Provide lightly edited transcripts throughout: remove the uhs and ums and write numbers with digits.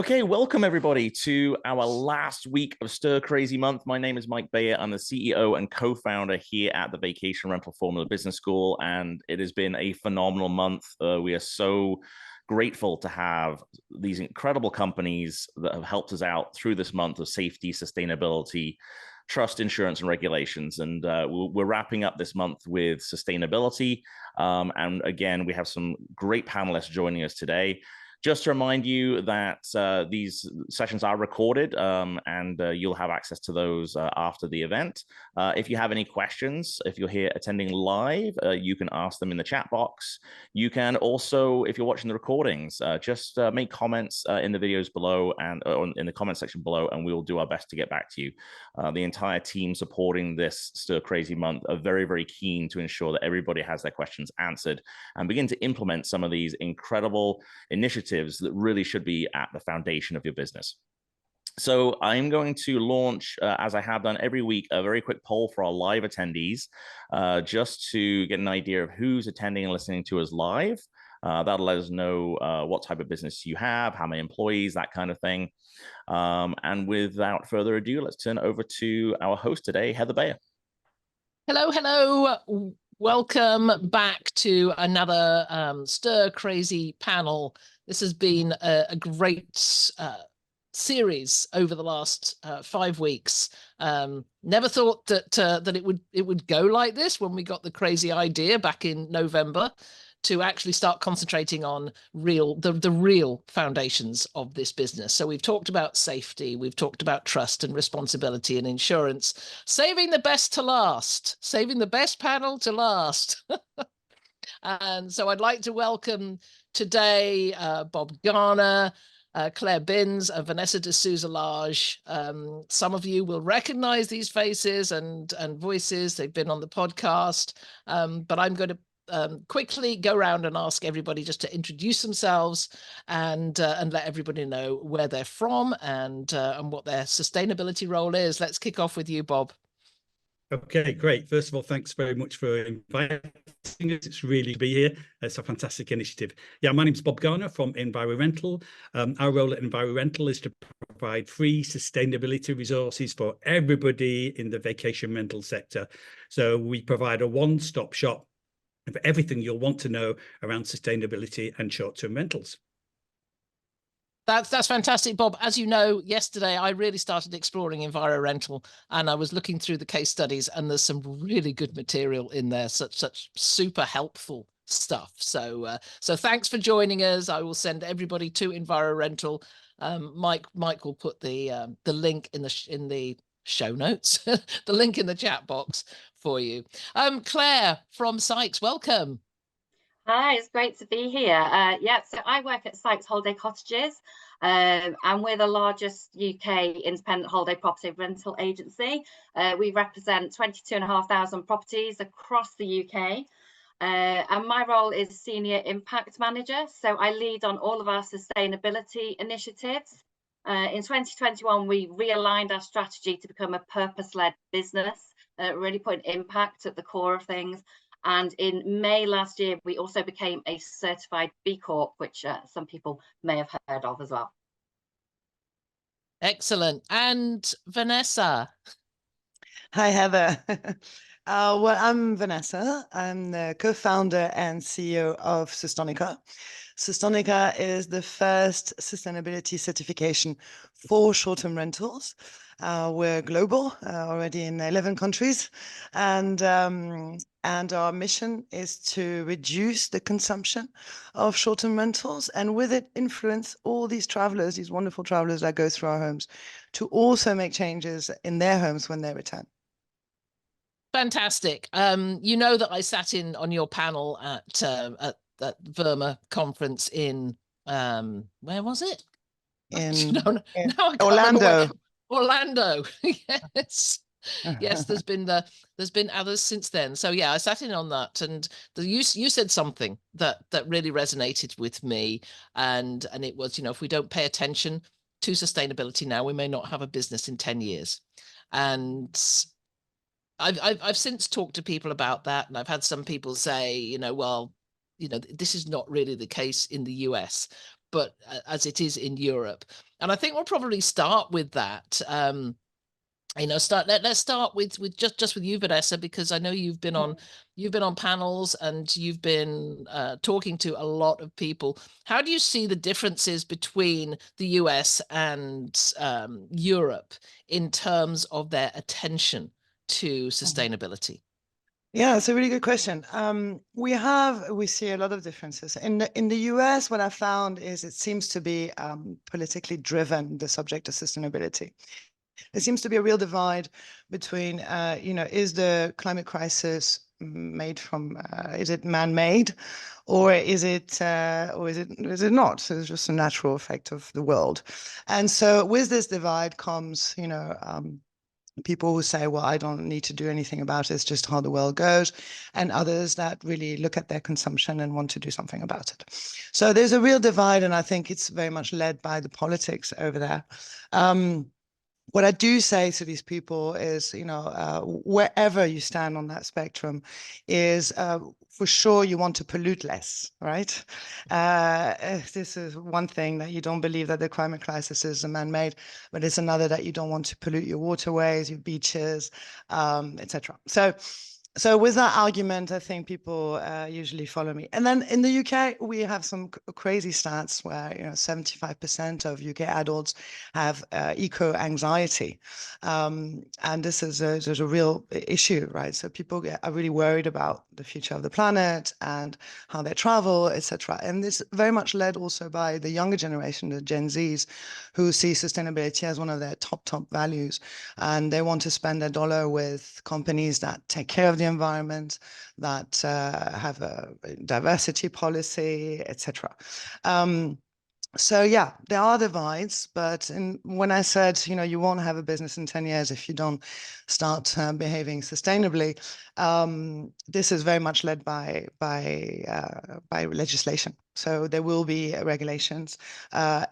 Okay, welcome everybody to our last week of Stir Crazy Month. My name is Mike Bayer. I'm the CEO and co-founder here at the Vacation Rental Formula Business School, and it has been a phenomenal month. We are so grateful to have these incredible companies that have helped us out through this month of safety, sustainability, trust, insurance, and regulations. And we're wrapping up this month with sustainability. And again, we have some great panelists joining us today. Just to remind you that these sessions are recorded and you'll have access to those after the event. If you have any questions, if you're here attending live, you can ask them in the chat box. You can also, if you're watching the recordings, just make comments in the videos below and in the comment section below, and we will do our best to get back to you. The entire team supporting this Stir Crazy Month are very, very keen to ensure that everybody has their questions answered and begin to implement some of these incredible initiatives that really should be at the foundation of your business. So I'm going to launch, as I have done every week, a very quick poll for our live attendees, just to get an idea of who's attending and listening to us live. That'll let us know what type of business you have, how many employees, that kind of thing. And without further ado, let's turn it over to our host today, Heather Bayer. Hello, hello. Welcome back to another Stir Crazy panel. This has been a great series over the last 5 weeks. Never thought that it would go like this when we got the crazy idea back in November to actually start concentrating on the real foundations of this business. So we've talked about safety, we've talked about trust and responsibility and insurance, saving the best to last, saving the best panel to last. And so I'd like to welcome today Bob Garner, Claire Binns, and Vanessa de Souza-Lage. Some of you will recognize these faces and voices. They've been on the podcast, but I'm going to quickly go around and ask everybody just to introduce themselves and let everybody know where they're from and what their sustainability role is. Let's kick off with you, Bob. Okay, great. First of all, thanks very much for inviting us. It's really to be here. It's a fantastic initiative. Yeah, my name is Bob Garner from EnviroRental. Our role at EnviroRental is to provide free sustainability resources for everybody in the vacation rental sector. So we provide a one-stop shop for everything you'll want to know around sustainability and short-term rentals. That's fantastic, Bob. As you know, yesterday I really started exploring EnviroRental, and I was looking through the case studies, and there's some really good material in there, such super helpful stuff. So thanks for joining us. I will send everybody to EnviroRental. Mike will put the link in the show notes, the link in the chat box for you. Claire from Sykes, welcome. Hi, it's great to be here. Yeah, so I work at Sykes Holiday Cottages, and we're the largest UK independent holiday property rental agency. We represent 22,500 properties across the UK, and my role is Senior Impact Manager. So I lead on all of our sustainability initiatives. In 2021, we realigned our strategy to become a purpose-led business, really putting impact at the core of things. And in May last year, we also became a certified B Corp, which some people may have heard of as well. Excellent. And Vanessa. Hi, Heather. Well, I'm Vanessa. I'm the co-founder and CEO of SSTIR. SSTIR is the first sustainability certification for short-term rentals. We're global, already in 11 countries, and our mission is to reduce the consumption of short-term rentals, and with it influence all these travelers, these wonderful travelers that go through our homes, to also make changes in their homes when they return. Fantastic. You know that I sat in on your panel at that Verma conference in where was it? In Orlando. Orlando. Yes. Yes, there's been others since then. So yeah, I sat in on that, and you said something that really resonated with me, and it was, you know, if we don't pay attention to sustainability now, we may not have a business in 10 years. And I've since talked to people about that, and I've had some people say, you know, well, you know, this is not really the case in the US. but as it is in Europe. And I think we'll probably start with that. Let's start with just with you, Vanessa, because I know you've been on panels and you've been talking to a lot of people. How do you see the differences between the US and Europe in terms of their attention to sustainability? Yeah, it's a really good question. We see a lot of differences. In the US, what I found is it seems to be politically driven, the subject of sustainability. There seems to be a real divide between, is the climate crisis made from, is it man-made, or is it not? So it's just a natural effect of the world. And so with this divide comes, people who say, well, I don't need to do anything about it, it's just how the world goes, and others that really look at their consumption and want to do something about it. So there's a real divide, and I think it's very much led by the politics over there. What I do say to these people is, wherever you stand on that spectrum is for sure you want to pollute less, right? This is one thing, that you don't believe that the climate crisis is man-made, but it's another that you don't want to pollute your waterways, your beaches, etc. So with that argument, I think people usually follow me. And then in the UK, we have some crazy stats where 75% of UK adults have eco-anxiety. And this is a real issue, right? So people are really worried about the future of the planet and how they travel, etc. And this very much led also by the younger generation, the Gen Zs, who see sustainability as one of their top values. And they want to spend their dollar with companies that take care of the environment, that have a diversity policy, etc. So yeah, there are divides, but when I said, you won't have a business in 10 years if you don't start behaving sustainably, this is very much led by legislation. So there will be regulations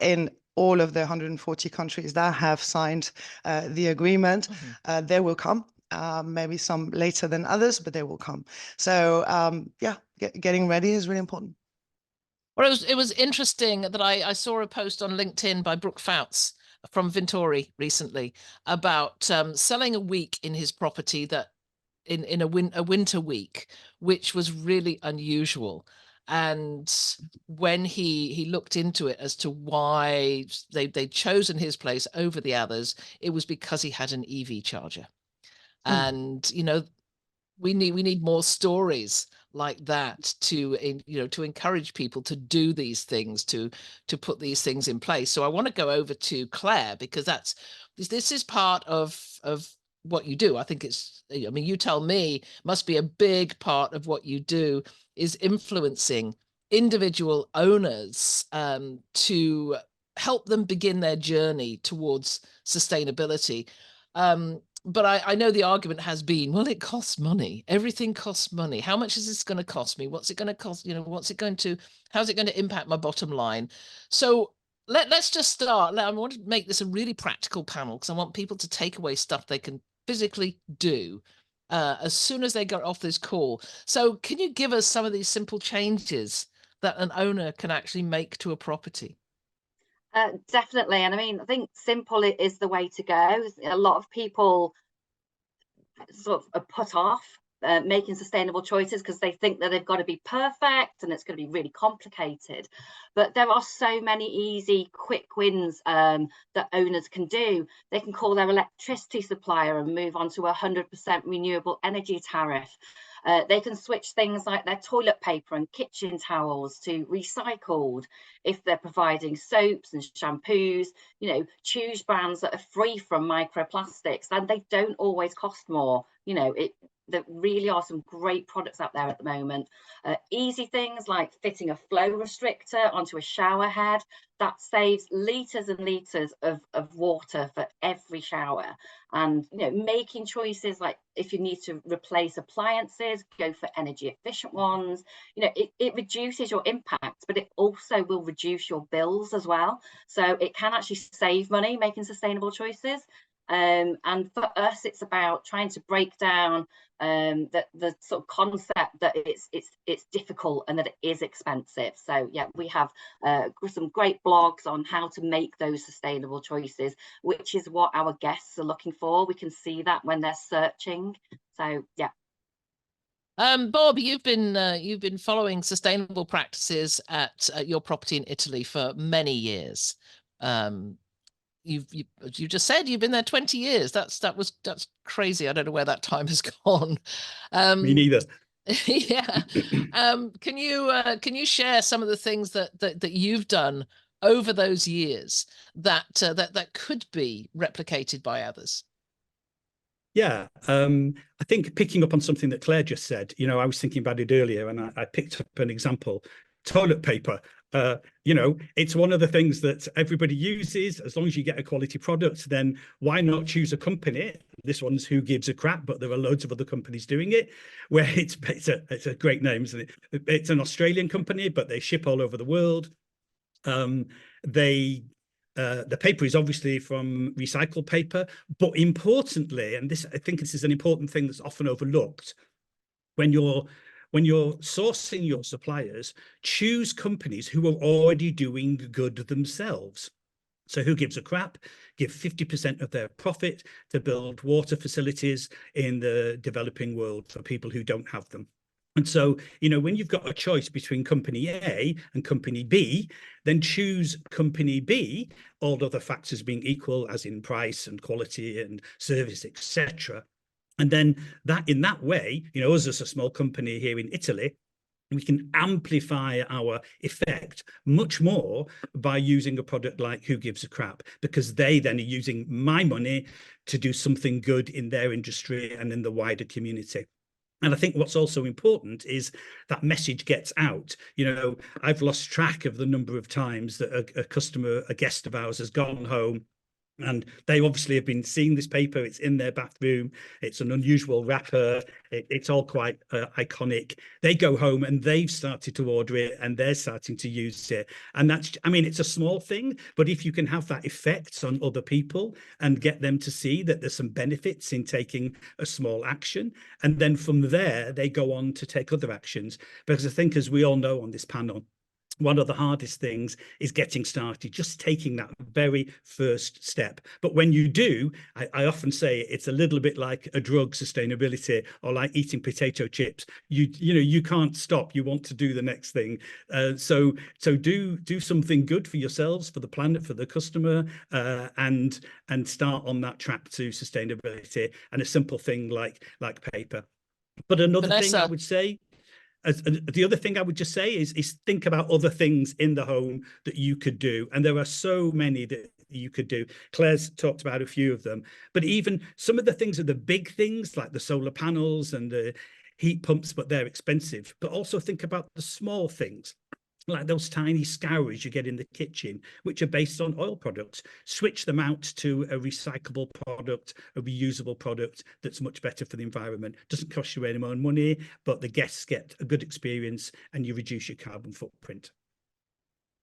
in all of the 140 countries that have signed the agreement. They will come. Maybe some later than others, but they will come. So getting ready is really important. Well, it was interesting that I saw a post on LinkedIn by Brooke Fouts from Vintori recently about selling a week in his property that in a winter week, which was really unusual. And when he looked into it as to why they'd chosen his place over the others, it was because he had an EV charger. And we need more stories like that to encourage people to do these things, to put these things in place. So I want to go over to Claire, because this is part of what you do. I think you tell me, must be a big part of what you do is influencing individual owners to help them begin their journey towards sustainability. But I know the argument has been, well, it costs money. Everything costs money. How much is this going to cost me? What's it going to cost? How's it going to impact my bottom line? So let's just start. I want to make this a really practical panel, because I want people to take away stuff they can physically do as soon as they get off this call. So can you give us some of these simple changes that an owner can actually make to a property? Definitely. And I think simple is the way to go. A lot of people sort of are put off making sustainable choices because they think that they've got to be perfect and it's going to be really complicated. But there are so many easy, quick wins that owners can do. They can call their electricity supplier and move on to a 100% renewable energy tariff. They can switch things like their toilet paper and kitchen towels to recycled. If they're providing soaps and shampoos, choose brands that are free from microplastics, and they don't always cost more. There really are some great products out there at the moment. Easy things like fitting a flow restrictor onto a shower head, that saves litres and litres of water for every shower. And making choices like, if you need to replace appliances, go for energy efficient ones. It reduces your impact, but it also will reduce your bills as well. So it can actually save money making sustainable choices. And for us, it's about trying to break down the sort of concept that it's difficult and that it is expensive. So yeah, we have some great blogs on how to make those sustainable choices, which is what our guests are looking for. We can see that when they're searching. So yeah. Bob, you've been following sustainable practices at your property in Italy for many years. You just said you've been there 20 years. That's crazy. I don't know where that time has gone. Me neither. Yeah. Can you share some of the things that you've done over those years that could be replicated by others? Yeah, I think picking up on something that Claire just said, you know, I was thinking about it earlier, and I picked up an example. Toilet paper. You know, it's one of the things that everybody uses. As long as you get a quality product, then why not choose a company? This one's Who Gives a Crap, but there are loads of other companies doing it, where it's a great name, isn't it? It's an Australian company, but they ship all over the world. The paper is obviously from recycled paper, but importantly, and this, I think this is an important thing that's often overlooked, when you're sourcing your suppliers, choose companies who are already doing good themselves. So Who Gives a Crap give 50% of their profit to build water facilities in the developing world for people who don't have them. And so, you know, when you've got a choice between company A and company B, then choose company B, all other factors being equal, as in price and quality and service, etc. And then that, in that way, you know, us as a small company here in Italy, we can amplify our effect much more by using a product like Who Gives a Crap, because they then are using my money to do something good in their industry and in the wider community. And I think what's also important is that message gets out. You know, I've lost track of the number of times that a customer, a guest of ours, has gone home, and they obviously have been seeing this paper. It's in their bathroom. It's an unusual wrapper. It's all quite iconic. They go home and they've started to order it, and they're starting to use it. And that's, I mean, it's a small thing, but if you can have that effect on other people and get them to see that there's some benefits in taking a small action, and then from there, they go on to take other actions. Because I think, as we all know on this panel, one of the hardest things is getting started, just taking that very first step. But when you do, I often say it's a little bit like a drug, sustainability, or like eating potato chips. You know, you can't stop. You want to do the next thing. So do something good for yourselves, for the planet, for the customer, and start on that track to sustainability. And a simple thing like paper. But another thing I would say, the other thing I would just say is think about other things in the home that you could do. And there are so many that you could do. Claire's talked about a few of them, but even some of the things are the big things, like the solar panels and the heat pumps, but they're expensive. But also think about the small things, like those tiny scourers you get in the kitchen, which are based on oil products. Switch them out to a recyclable product, a reusable product that's much better for the environment. Doesn't cost you any more money, but the guests get a good experience and you reduce your carbon footprint.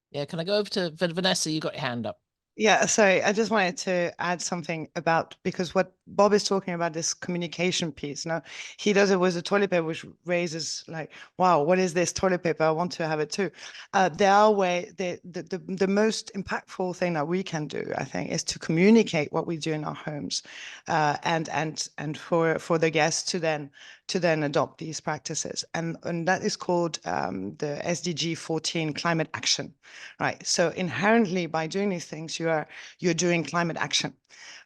Yeah, can I go over to Vanessa? You got your hand up. Yeah, sorry, I just wanted to add something about, because what Bob is talking about, this communication piece. Now, he does it with the toilet paper, which raises like, wow, what is this toilet paper? I want to have it too. There are the most impactful thing that we can do, I think, is to communicate what we do in our homes, and for the guests to then adopt these practices, and that is called the SDG 14 climate action, right? So inherently, by doing these things, you're doing climate action,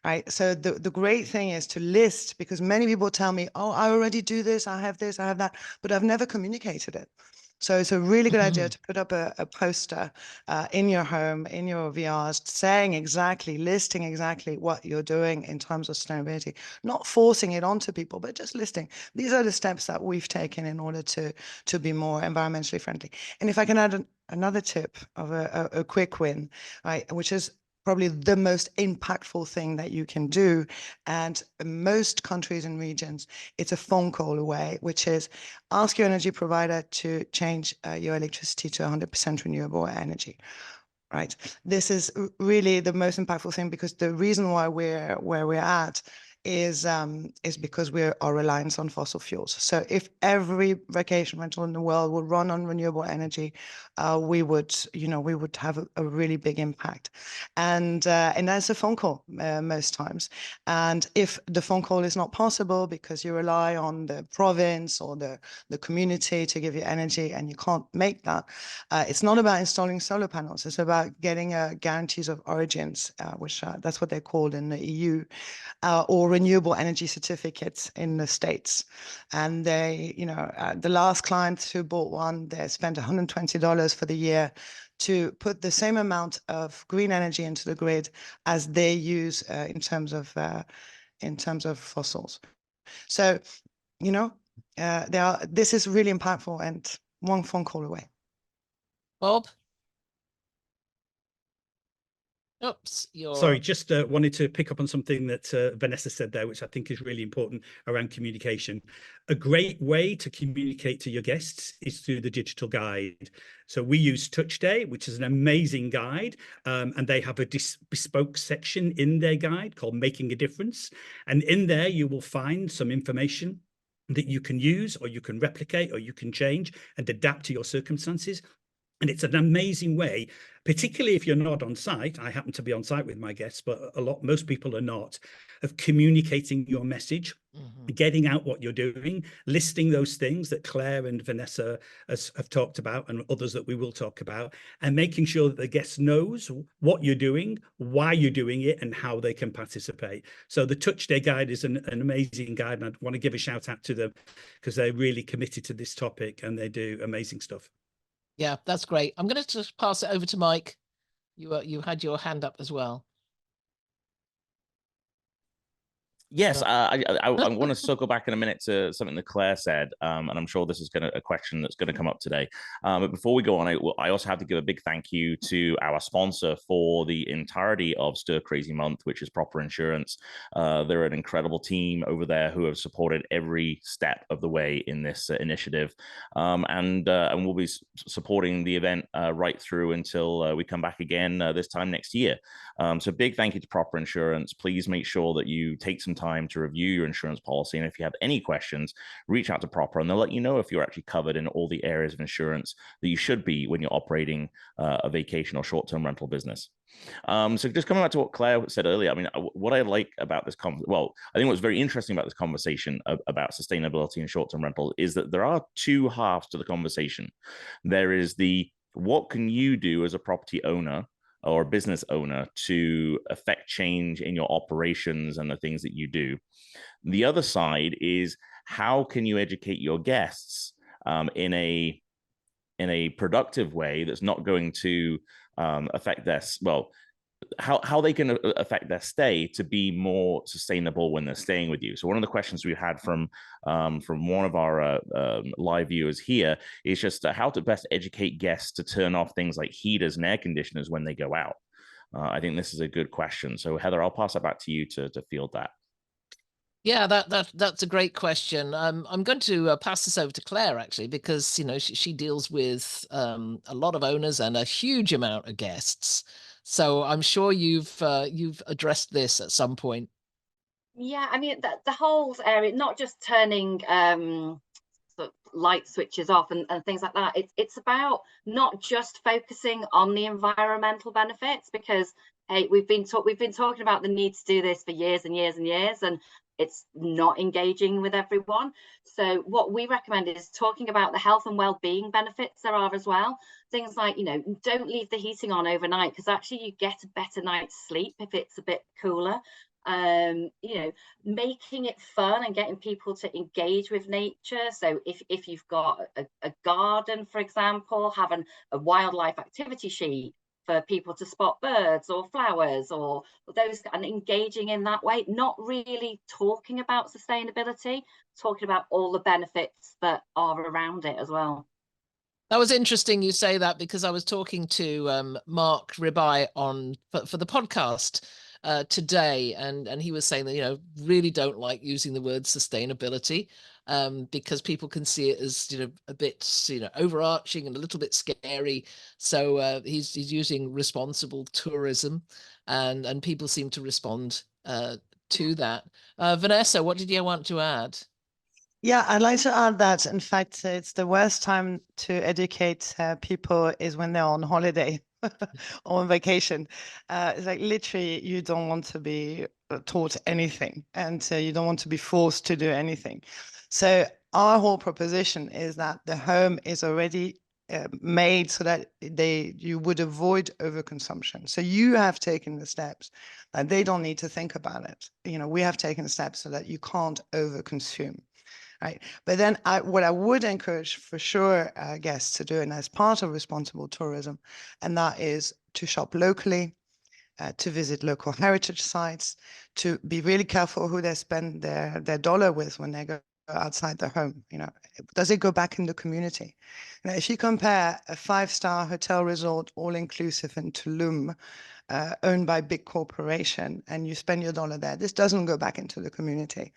right? So the great thing is to list, because many people tell me, oh, I already do this, I have that, but I've never communicated it. So it's a really good idea to put up a poster in your home, in your VRs, listing exactly what you're doing in terms of sustainability, not forcing it onto people, but just listing. These are the steps that we've taken in order to be more environmentally friendly. And if I can add another tip of a quick win, right, which is probably the most impactful thing that you can do. And in most countries and regions, it's a phone call away, which is ask your energy provider to change your electricity to 100% renewable energy. right? This is really the most impactful thing, because the reason why we're where we're at is because we are reliant on fossil fuels. So if every vacation rental in the world would run on renewable energy, we would have a really big impact. And that's a phone call most times. And if the phone call is not possible because you rely on the province or the community to give you energy and you can't make that, it's not about installing solar panels. It's about getting guarantees of origins, which that's what they're called in the EU. Or renewable energy certificates in the States. And they, the last client who bought one, they spent $120 for the year to put the same amount of green energy into the grid as they use in terms of fossils. So, this is really impactful and one phone call away. Bob? Oops, Sorry, just wanted to pick up on something that Vanessa said there, which I think is really important around communication. A great way to communicate to your guests is through the digital guide. So we use Touch Day, which is an amazing guide, and they have a bespoke section in their guide called Making a Difference. And in there, you will find some information that you can use, or you can replicate, or you can change and adapt to your circumstances. And it's an amazing way, particularly if you're not on site. I happen to be on site with my guests, but most people are not, of communicating your message, getting out what you're doing, listing those things that Claire and Vanessa have talked about, and others that we will talk about, and making sure that the guest knows what you're doing, why you're doing it, and how they can participate. So the Touch Day guide is an amazing guide, and I want to give a shout out to them because they're really committed to this topic and they do amazing stuff. Yeah, that's great. I'm going to just pass it over to Mike. You had your hand up as well. Yes, I want to circle back in a minute to something that Claire said, and I'm sure this is a question that's going to come up today. But before we go on, I also have to give a big thank you to our sponsor for the entirety of Stir Crazy Month, which is Proper Insurance. They're an incredible team over there who have supported every step of the way in this initiative, and we'll be supporting the event right through until we come back again this time next year. So big thank you to Proper Insurance. Please make sure that you take some time to review your insurance policy. And if you have any questions, reach out to Proper and they'll let you know if you're actually covered in all the areas of insurance that you should be when you're operating a vacation or short-term rental business. So just coming back to what Claire said earlier, I mean, what I like about this I think what's very interesting about this conversation about sustainability and short-term rental is that there are two halves to the conversation. There is what can you do as a property owner or a business owner to affect change in your operations and the things that you do. The other side is how can you educate your guests in a productive way that's not going to affect how they can affect their stay to be more sustainable when they're staying with you. So one of the questions we had from one of our live viewers here is just how to best educate guests to turn off things like heaters and air conditioners when they go out. I think this is a good question. So Heather, I'll pass it back to you to field that. Yeah, that's a great question. I'm going to pass this over to Claire, actually, because she deals with a lot of owners and a huge amount of guests. So I'm sure you've addressed this at some point. Yeah, I mean the whole area, not just turning sort of light switches off and things like that. It's about not just focusing on the environmental benefits, because hey, we've been talking about the need to do this for years and years and years, and it's not engaging with everyone. So what we recommend is talking about the health and well-being benefits there are as well. Things like, don't leave the heating on overnight, because actually you get a better night's sleep if it's a bit cooler. Making it fun and getting people to engage with nature. So if you've got a garden, for example, having a wildlife activity sheet for people to spot birds or flowers or those, and engaging in that way, not really talking about sustainability, talking about all the benefits that are around it as well. That was interesting you say that, because I was talking to Mark Ribai for the podcast today, and he was saying that, you know, really don't like using the word sustainability, because people can see it as, you know, a bit, you know, overarching and a little bit scary. So he's using responsible tourism, and people seem to respond to that. Vanessa, what did you want to add? Yeah, I'd like to add that, in fact, it's the worst time to educate people is when they're on holiday or on vacation. It's like literally you don't want to be taught anything, and you don't want to be forced to do anything. So our whole proposition is that the home is already made so that you would avoid overconsumption. So you have taken the steps that they don't need to think about it. You know, we have taken the steps so that you can't overconsume. Right. But then what I would encourage for sure guests to do, and as part of responsible tourism, and that is to shop locally, to visit local heritage sites, to be really careful who they spend their dollar with when they go outside the home. You know, does it go back in the community? You know, if you compare a 5-star hotel resort, all inclusive in Tulum, owned by big corporation, and you spend your dollar there, this doesn't go back into the community.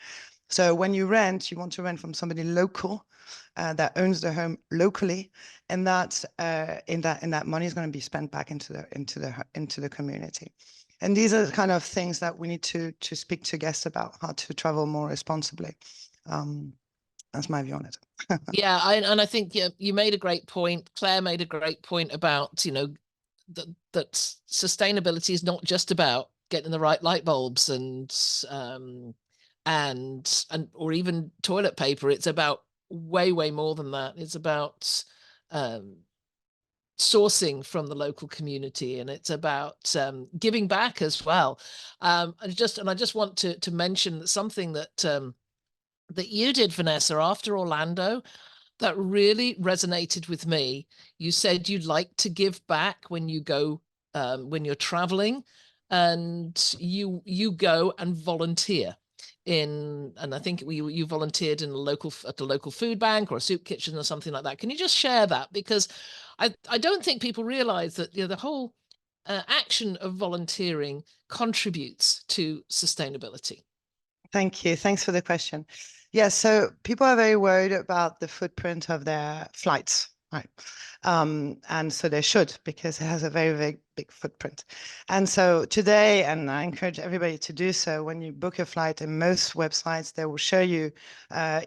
So when you rent, you want to rent from somebody local that owns the home locally, and that in that money is going to be spent back into the community. And these are the kind of things that we need to speak to guests about, how to travel more responsibly. That's my view on it. Yeah, I think you made a great point. Claire made a great point about, you know, that sustainability is not just about getting the right light bulbs and or even toilet paper. It's about way more than that. It's about sourcing from the local community, and it's about giving back as well. I just want to mention something that that you did, Vanessa, after Orlando, that really resonated with me. You said you'd like to give back when you go, when you're traveling, and you go and volunteer and I think you volunteered in at the local food bank or a soup kitchen or something like that. Can you just share that? Because I don't think people realize that, you know, the whole action of volunteering contributes to sustainability. Thank you. Thanks for the question. Yeah, so people are very worried about the footprint of their flights, right? And so they should, because it has a very big footprint. And so today, and I encourage everybody to do so, when you book a flight, in most websites, they will show you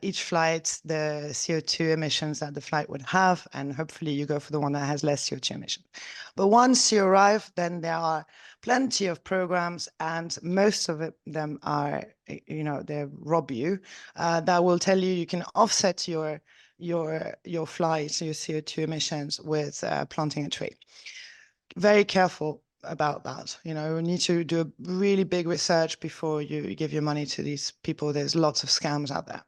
each flight, the CO2 emissions that the flight would have, and hopefully you go for the one that has less CO2 emissions. But once you arrive, then there are plenty of programs, and most of them are, you know, they rob you, that will tell you can offset your flights, your CO2 emissions with planting a tree. Very careful about that. You know, you need to do a really big research before you give your money to these people. There's lots of scams out there.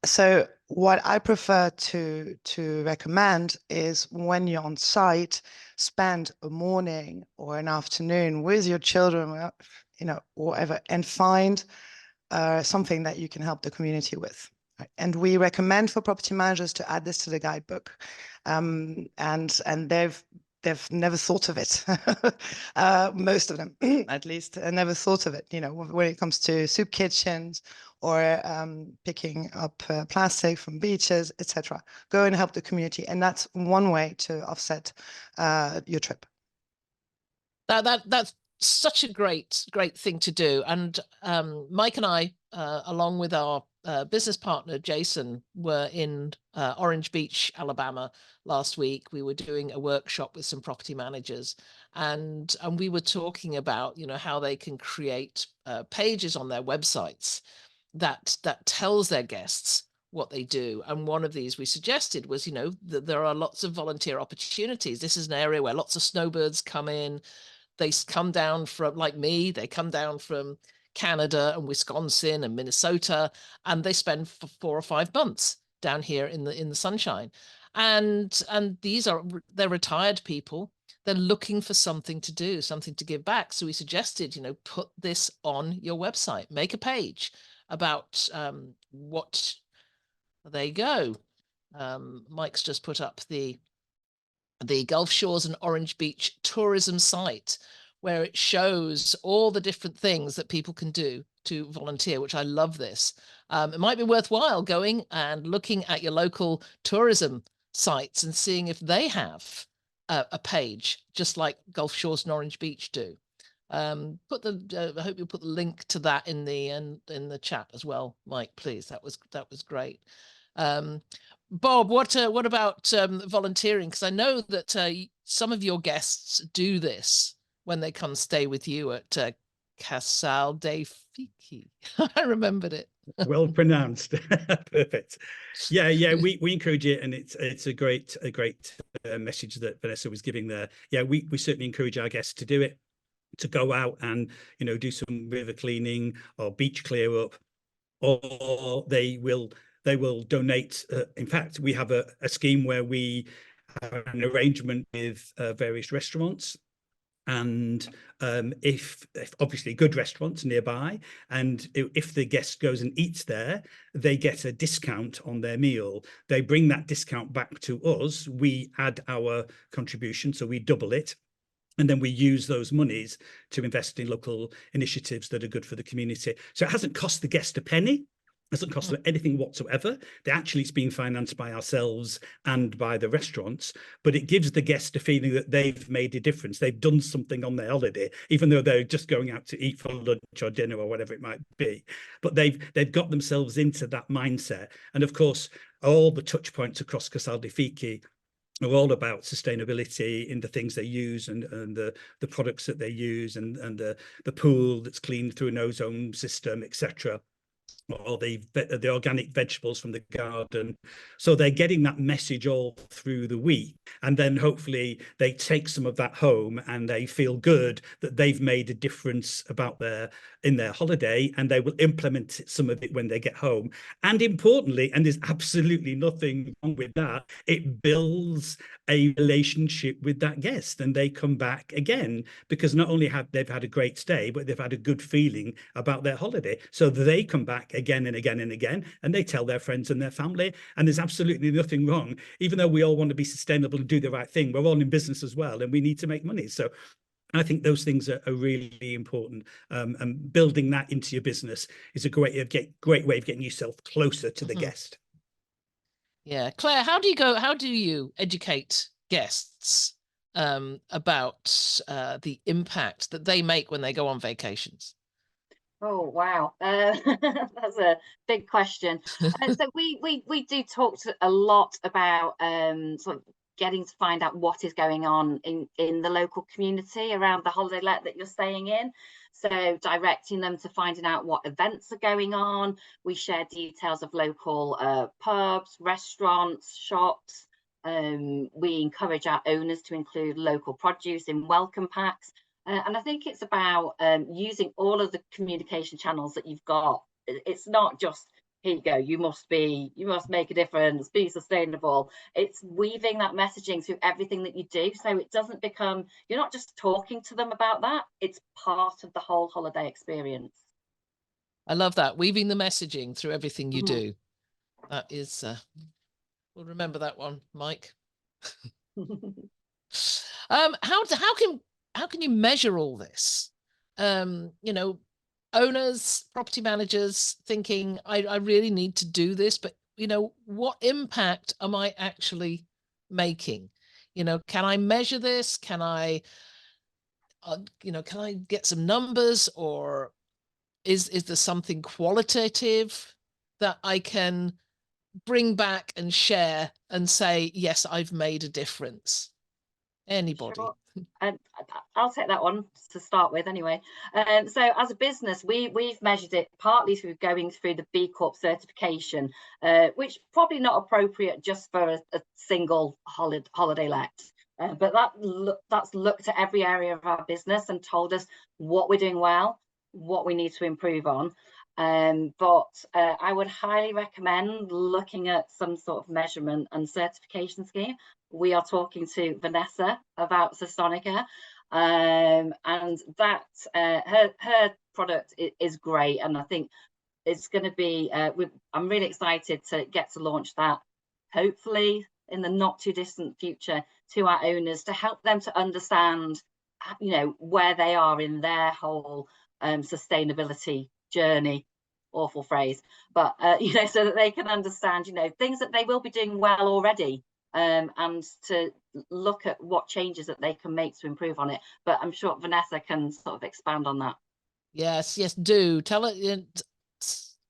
So what I prefer to recommend is when you're on site, spend a morning or an afternoon with your children, you know, whatever, and find something that you can help the community with. Right? And we recommend for property managers to add this to the guidebook. And they've never thought of it. Most of them, at least, never thought of it. You know, when it comes to soup kitchens or picking up plastic from beaches, etc. Go and help the community, and that's one way to offset your trip. That's such a great thing to do. And Mike and I, along with our business partner Jason, were in Orange Beach, Alabama last week. We were doing a workshop with some property managers, and we were talking about, you know, how they can create pages on their websites that tells their guests what they do. And one of these we suggested was, you know, that there are lots of volunteer opportunities. This is an area where lots of snowbirds come in. They come down from, like me, they come down from Canada and Wisconsin and Minnesota, and they spend 4 or 5 months down here in the sunshine. And they're retired people. They're looking for something to do, something to give back. So we suggested, you know, put this on your website, make a page about what. There you go. Mike's just put up the Gulf Shores and Orange Beach tourism site, where it shows all the different things that people can do to volunteer, which I love this. It might be worthwhile going and looking at your local tourism sites and seeing if they have a page, just like Gulf Shores and Orange Beach do. I hope you'll put the link to that in the chat as well, Mike, please. That was great. Bob, what about volunteering? Because I know that some of your guests do this when they come stay with you at Casal dei Fichi. I remembered it. Well pronounced. Perfect. Yeah, we encourage it, and it's a great message that Vanessa was giving there. Yeah, we certainly encourage our guests to do it, to go out and do some river cleaning or beach clear up, or they will donate. In fact, we have a scheme where we have an arrangement with various restaurants, and if obviously good restaurants nearby, and if the guest goes and eats there, they get a discount on their meal. They bring that discount back to us. We add our contribution, so we double it. And then we use those monies to invest in local initiatives that are good for the community. So it hasn't cost the guest a penny. It doesn't cost them anything whatsoever. It's being financed by ourselves and by the restaurants, but it gives the guest a feeling that they've made a difference. They've done something on their holiday, even though they're just going out to eat for lunch or dinner or whatever it might be. But they've got themselves into that mindset. And of course, all the touch points across Casal dei Fichi are all about sustainability in the things they use, and the products that they use, and the pool that's cleaned through an ozone system, etc., or the organic vegetables from the garden. So they're getting that message all through the week, and then hopefully they take some of that home and they feel good that they've made a difference in their holiday, and they will implement some of it when they get home. And importantly, and there's absolutely nothing wrong with that, it builds a relationship with that guest, and they come back again, because not only have they've had a great stay, but they've had a good feeling about their holiday. So they come back again and again and again, and they tell their friends and their family, and there's absolutely nothing wrong. Even though we all want to be sustainable and do the right thing, we're all in business as well, and we need to make money. So I think those things are really important, and building that into your business is a great way of getting yourself closer to the guest. Yeah, Claire, how do you educate guests about the impact that they make when they go on vacations? Oh wow, that's a big question. So we do talk a lot about sort of getting to find out what is going on in the local community around the holiday let that you're staying in. So directing them to finding out what events are going on. We share details of local pubs, restaurants, shops. We encourage our owners to include local produce in welcome packs. And I think it's about using all of the communication channels that you've got. It's not just, here you go, you must make a difference, be sustainable. It's weaving that messaging through everything that you do, so it doesn't become, you're not just talking to them about that, it's part of the whole holiday experience. I love that, weaving the messaging through everything you do. That is, we'll remember that one, Mike. How can you measure all this? Owners, property managers thinking, I really need to do this, but what impact am I actually making? Can I measure this? Can I get some numbers, or is there something qualitative that I can bring back and share and say, yes, I've made a difference? Anybody? Sure. And I'll take that one to start with anyway. So as a business, we've measured it partly through going through the B Corp certification, which probably not appropriate just for a single holiday let. But that's looked at every area of our business and told us what we're doing well, what we need to improve on. But I would highly recommend looking at some sort of measurement and certification scheme. We are talking to Vanessa about Sustonica, and that her product is great, and I think it's going to be. I'm really excited to get to launch that, hopefully in the not too distant future, to our owners, to help them to understand you know, where they are in their whole sustainability journey. Awful phrase, but you know, so that they can understand, you know, things that they will be doing well already, and to look at what changes that they can make to improve on it. But I'm sure Vanessa can sort of expand on that. Yes, do tell it.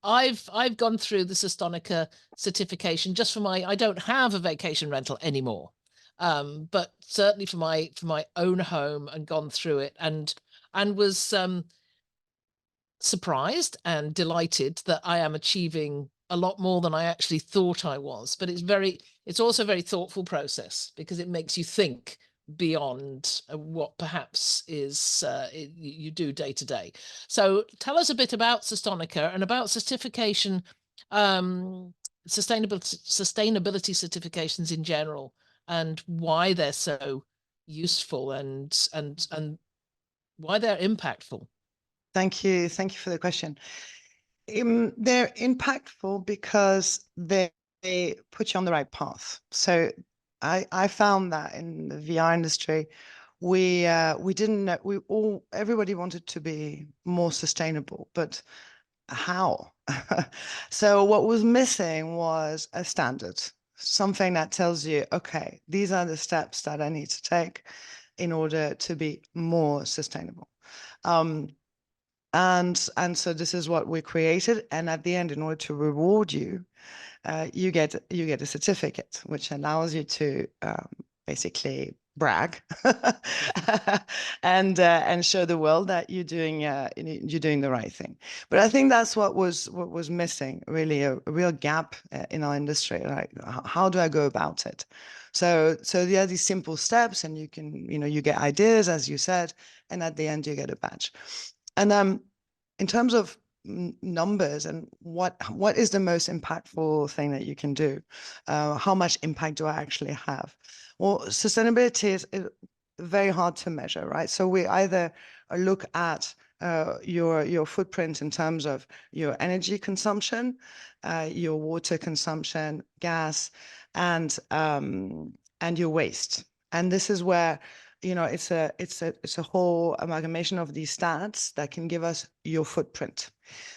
I've gone through the SSTIR certification just for I don't have a vacation rental anymore, but certainly for my own home, and gone through it, and was surprised and delighted that I am achieving a lot more than I actually thought I was. But it's also a very thoughtful process, because it makes you think beyond what perhaps is you do day to day. So tell us a bit about SSTIR and about certification, sustainability certifications in general, and why they're so useful, and why they're impactful. Thank you for the question. They're impactful because they put you on the right path. So I found that in the VR industry, we didn't know, everybody wanted to be more sustainable, but how? So what was missing was a standard, something that tells you, okay, these are the steps that I need to take in order to be more sustainable. And so this is what we created. And at the end, in order to reward you, you get a certificate, which allows you to basically brag and show the world that you're doing the right thing. But I think that's what was missing, really, a real gap in our industry. Like, how do I go about it? So there are these simple steps, and you can, you get ideas, as you said, and at the end you get a badge. And in terms of numbers and what is the most impactful thing that you can do, how much impact do I actually have? Well, sustainability is very hard to measure, right? So we either look at your footprint in terms of your energy consumption, your water consumption, gas, and your waste. And this is where, it's a whole amalgamation of these stats that can give us your footprint.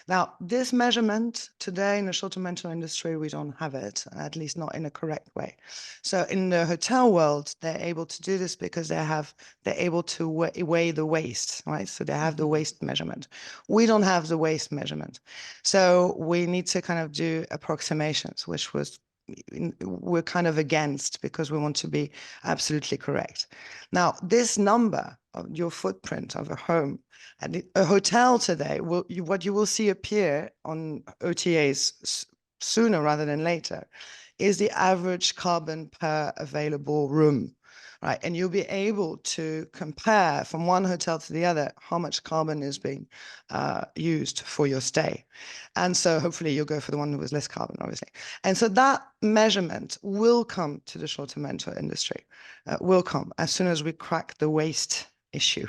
Now, this measurement today in the short-term rental industry, we don't have it, at least not in a correct way. So in the hotel world, they're able to do this because they're able to weigh the waste, right? So they have the waste measurement. We don't have the waste measurement. So we need to kind of do approximations, which we're kind of against, because we want to be absolutely correct. Now, this number of your footprint of a home and a hotel today, what you will see appear on OTAs sooner rather than later is the average carbon per available room, right? And you'll be able to compare from one hotel to the other how much carbon is being used for your stay. And so hopefully you'll go for the one with less carbon, obviously. And so that measurement will come to the short-term rental industry, will come as soon as we crack the waste issue.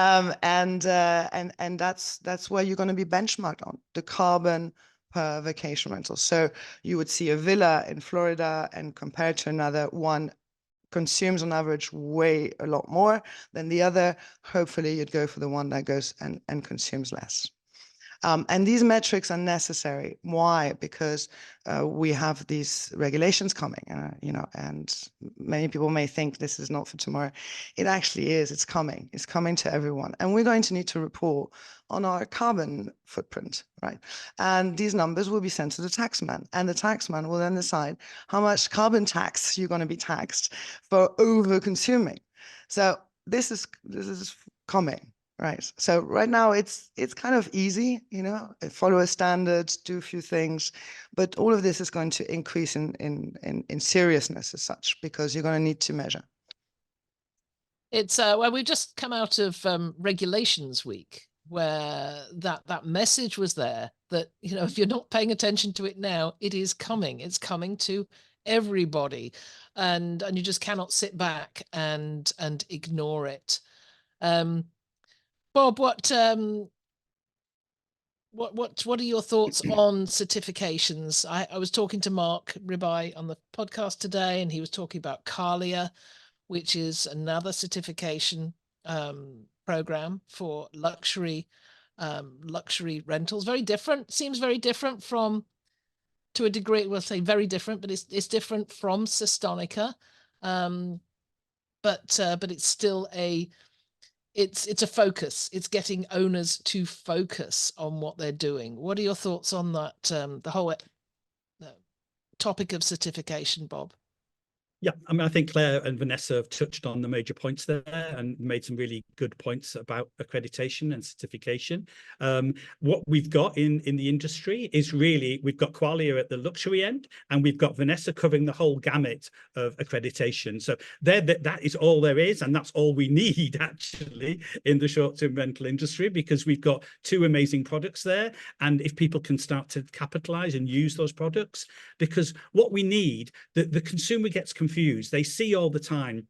And that's where you're going to be benchmarked on, the carbon per vacation rental. So you would see a villa in Florida, and compared to another one, consumes on average a lot more than the other. Hopefully you'd go for the one that goes and consumes less. And these metrics are necessary. Why? Because we have these regulations coming, and many people may think this is not for tomorrow. It actually is. It's coming. It's coming to everyone. And we're going to need to report on our carbon footprint, right? And these numbers will be sent to the taxman, and the taxman will then decide how much carbon tax you're going to be taxed for over consuming. So this is coming. Right. So right now it's kind of easy, follow a standard, do a few things, but all of this is going to increase in seriousness as such, because you're going to need to measure. It's well, we've just come out of regulations week, where that message was there that, if you're not paying attention to it now, it is coming. It's coming to everybody, and you just cannot sit back and ignore it. Bob, what are your thoughts on certifications? I was talking to Mark Ribeye on the podcast today, and he was talking about CALIA. which is another certification program for luxury rentals. Very different, seems very different from, to a degree, we'll say very different, but it's different from Systonica. But it's still it's a focus. It's getting owners to focus on what they're doing. What are your thoughts on that? The whole topic of certification, Bob? Yeah, I mean, I think Claire and Vanessa have touched on the major points there and made some really good points about accreditation and certification. What we've got in the industry is really, we've got Qualia at the luxury end, and we've got Vanessa covering the whole gamut of accreditation. So that is all there is, and that's all we need actually in the short-term rental industry, because we've got two amazing products there. And if people can start to capitalize and use those products, because what we need, the consumer gets confused. They see all the time,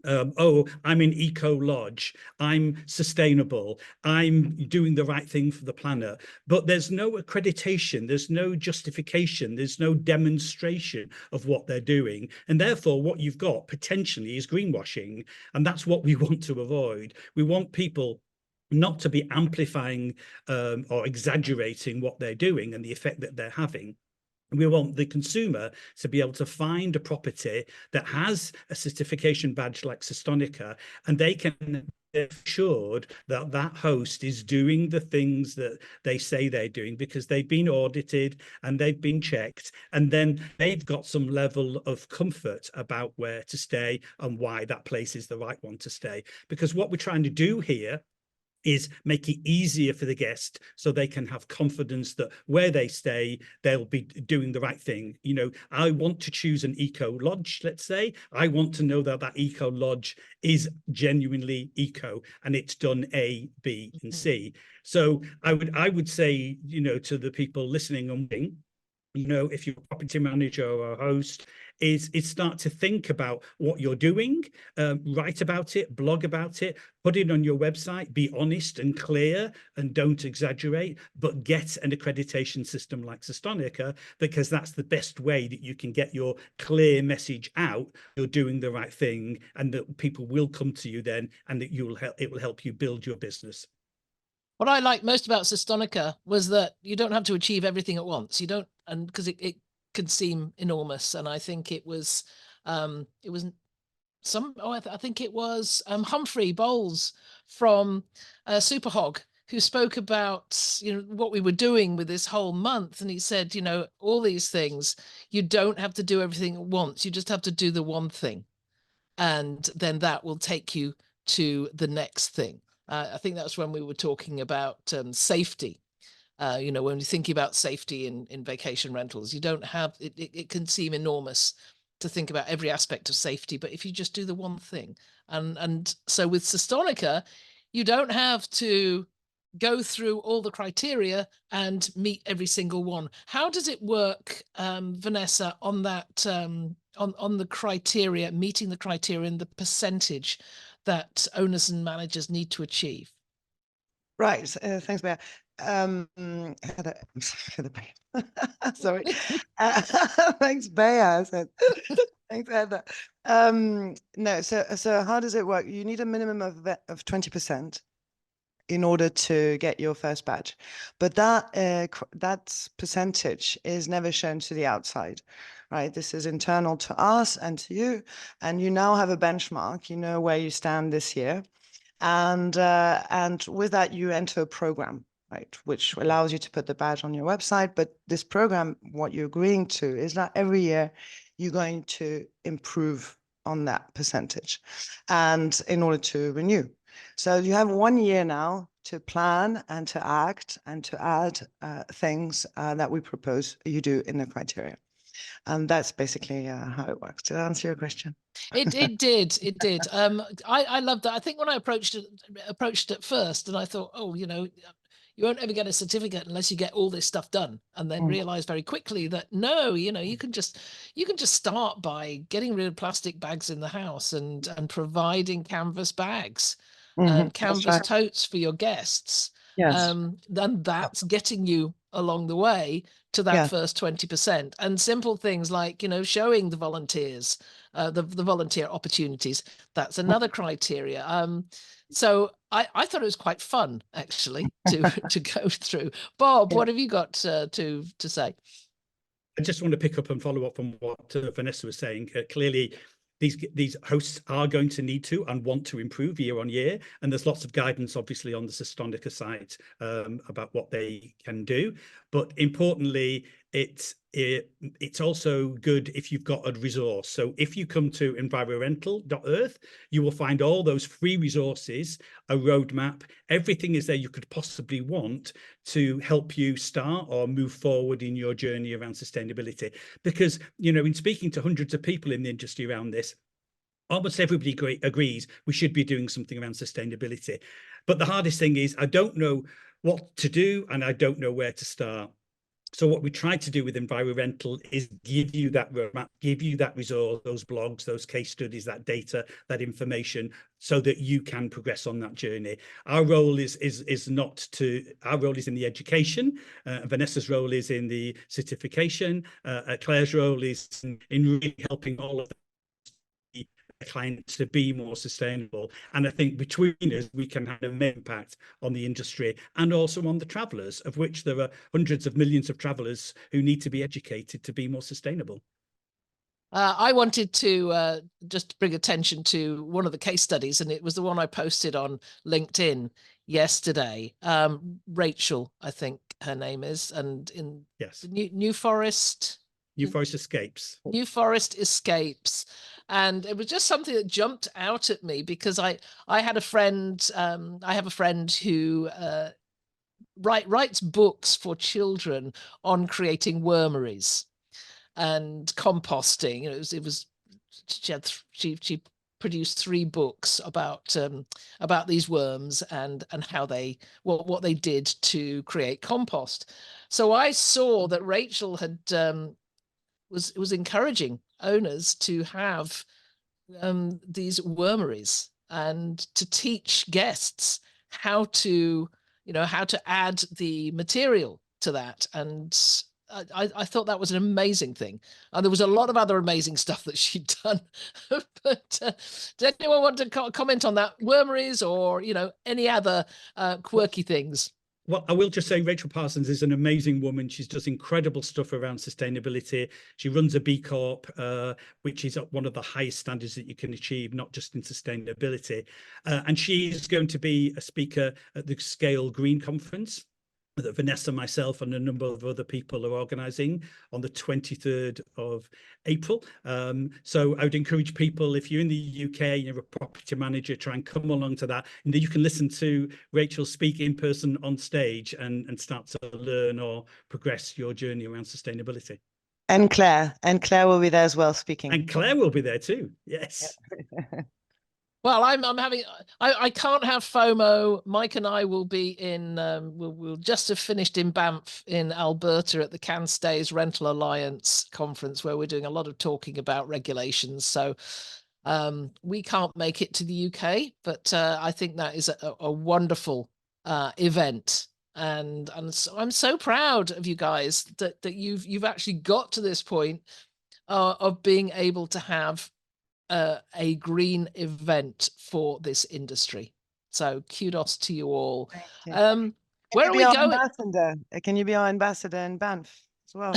oh, I'm in eco lodge, I'm sustainable, I'm doing the right thing for the planet, but there's no accreditation, there's no justification, there's no demonstration of what they're doing, and therefore what you've got potentially is greenwashing, and that's what we want to avoid. We want people not to be amplifying or exaggerating what they're doing and the effect that they're having. We want the consumer to be able to find a property that has a certification badge like Systonica, and they can be assured that that host is doing the things that they say they're doing, because they've been audited and they've been checked, and then they've got some level of comfort about where to stay and why that place is the right one to stay. Because what we're trying to do here is make it easier for the guest, so they can have confidence that where they stay, they'll be doing the right thing. You know, I want to choose an eco lodge, let's say. I want to know that that eco lodge is genuinely eco and it's done A, B, and C. So I would say, you know, to the people listening and watching, you know, if you're a property manager or a host, is start to think about what you're doing, write about it, blog about it, put it on your website, be honest and clear and don't exaggerate, but get an accreditation system like Systonica, because that's the best way that you can get your clear message out. You're doing the right thing, and that people will come to you then, and that it will help you build your business. What I like most about Systonica was that you don't have to achieve everything at once. You don't, and because it could seem enormous. And I think it was I think it was Humphrey Bowles from Superhog, who spoke about, you know, what we were doing with this whole month. And he said, you know, all these things, you don't have to do everything at once. You just have to do the one thing. And then that will take you to the next thing. I think that's when we were talking about safety. You know, when you're thinking about safety in vacation rentals, you don't have, it can seem enormous to think about every aspect of safety, but if you just do the one thing. And so with Systonica, you don't have to go through all the criteria and meet every single one. How does it work, Vanessa, on that, on the criteria, meeting the criteria and the percentage that owners and managers need to achieve? Right. Thanks, Bea. Sorry. Thanks, Bea. I said. Thanks, Heather. No, so how does it work? You need a minimum of 20% in order to get your first badge, but that percentage is never shown to the outside, right? This is internal to us and to you, and you now have a benchmark. You know where you stand this year. And with that, you enter a program, right, which allows you to put the badge on your website. But this program, what you're agreeing to is that every year you're going to improve on that percentage, and in order to renew. So you have 1 year now to plan and to act and to add things that we propose you do in the criteria. And that's basically how it works. Did I answer your question? It did. I loved that. I think when I approached it first, and I thought, oh, you know, you won't ever get a certificate unless you get all this stuff done, and then realized very quickly that no, you know, you can just start by getting rid of plastic bags in the house and providing canvas bags and canvas totes for your guests. Yes. Then that's getting you along the way to that Yeah. first 20%. And simple things like, showing the volunteers, the volunteer opportunities. That's another criteria. So I thought it was quite fun, actually, to go through. Bob, what have you got to say? I just want to pick up and follow up on what Vanessa was saying. Clearly, these hosts are going to need to and want to improve year on year, and there's lots of guidance, obviously, on the SSTIR site about what they can do. But importantly, it's also good if you've got a resource. So if you come to environmental.earth, you will find all those free resources, a roadmap, everything is there you could possibly want to help you start or move forward in your journey around sustainability. Because, in speaking to hundreds of people in the industry around this, almost everybody agrees we should be doing something around sustainability. But the hardest thing is I don't know what to do and I don't know where to start. So what we try to do with environmental is give you that roadmap, give you that resource, those blogs, those case studies, that data, that information, so that you can progress on that journey. Our role is our role is in the education. Vanessa's role is in the certification. Claire's role is in really helping all of the clients to be more sustainable. And I think between us, we can have an impact on the industry and also on the travellers, of which there are hundreds of millions of travellers who need to be educated to be more sustainable. I wanted to just bring attention to one of the case studies, and it was the one I posted on LinkedIn yesterday. Rachel, I think her name is, and in New Forest. New Forest Escapes. New Forest Escapes. And it was just something that jumped out at me because I had a friend, I have a friend who writes books for children on creating wormeries and composting. She produced 3 books about these worms and how what they did to create compost. So I saw that Rachel had was encouraging owners to have these wormeries and to teach guests how to add the material to that. And I thought that was an amazing thing. And there was a lot of other amazing stuff that she'd done. But does anyone want to comment on that? Wormeries or, any other quirky things? Well, I will just say Rachel Parsons is an amazing woman. She does incredible stuff around sustainability. She runs a B Corp, which is one of the highest standards that you can achieve, not just in sustainability. And she is going to be a speaker at the Scale Green Conference that Vanessa, myself, and a number of other people are organising on the 23rd of April. So I would encourage people, if you're in the UK, you're a property manager, try and come along to that. And then you can listen to Rachel speak in person on stage and start to learn or progress your journey around sustainability. And Claire will be there as well speaking. And Claire will be there too. Yes. Yeah. Well, I can't have FOMO. Mike and I will be in, we'll just have finished in Banff in Alberta at the CanStays Rental Alliance conference, where we're doing a lot of talking about regulations. So we can't make it to the UK, but I think that is a wonderful event. And so I'm so proud of you guys that you've actually got to this point of being able to have a green event for this industry. So kudos to you all. Where are we going? Ambassador? Can you be our ambassador in Banff as well?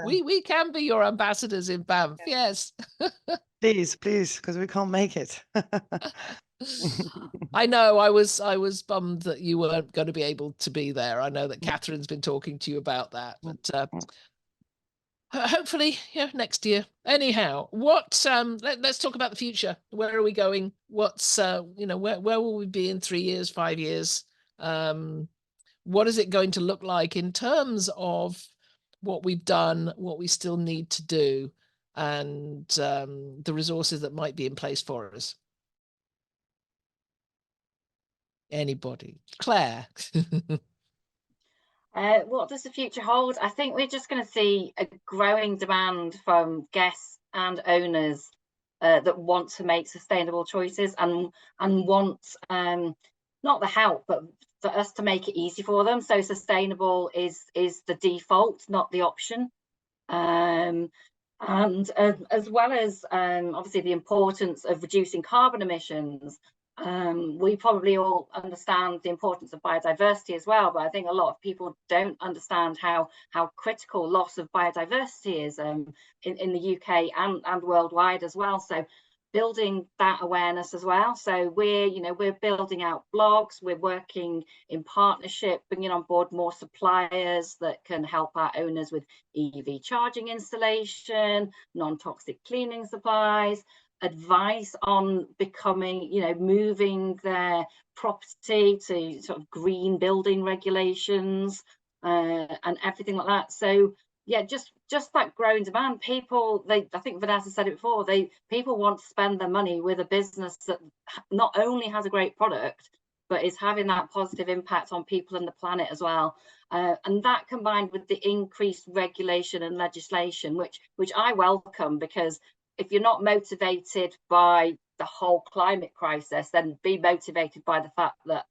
we can be your ambassadors in Banff. Yes. Please, because we can't make it. I know. I was bummed that you weren't going to be able to be there. I know that Catherine's been talking to you about that, but hopefully, next year. Anyhow, let's talk about the future. Where are we going? What's where will we be in 3 years, 5 years? What is it going to look like in terms of what we've done, what we still need to do, and the resources that might be in place for us? Anybody? Claire. What does the future hold? I think we're just going to see a growing demand from guests and owners that want to make sustainable choices and want not the help, but for us to make it easy for them. So sustainable is the default, not the option. And as well as obviously the importance of reducing carbon emissions, we probably all understand the importance of biodiversity as well, but I think a lot of people don't understand how critical loss of biodiversity is in the UK and worldwide as well. So building that awareness as well. So we're building out blogs, we're working in partnership, bringing on board more suppliers that can help our owners with EV charging installation, non-toxic cleaning supplies, advice on becoming, moving their property to sort of green building regulations and everything like that. So yeah, just that growing demand. People, I think Vanessa said it before, people want to spend their money with a business that not only has a great product, but is having that positive impact on people and the planet as well. And that combined with the increased regulation and legislation, which I welcome, because if you're not motivated by the whole climate crisis, then be motivated by the fact that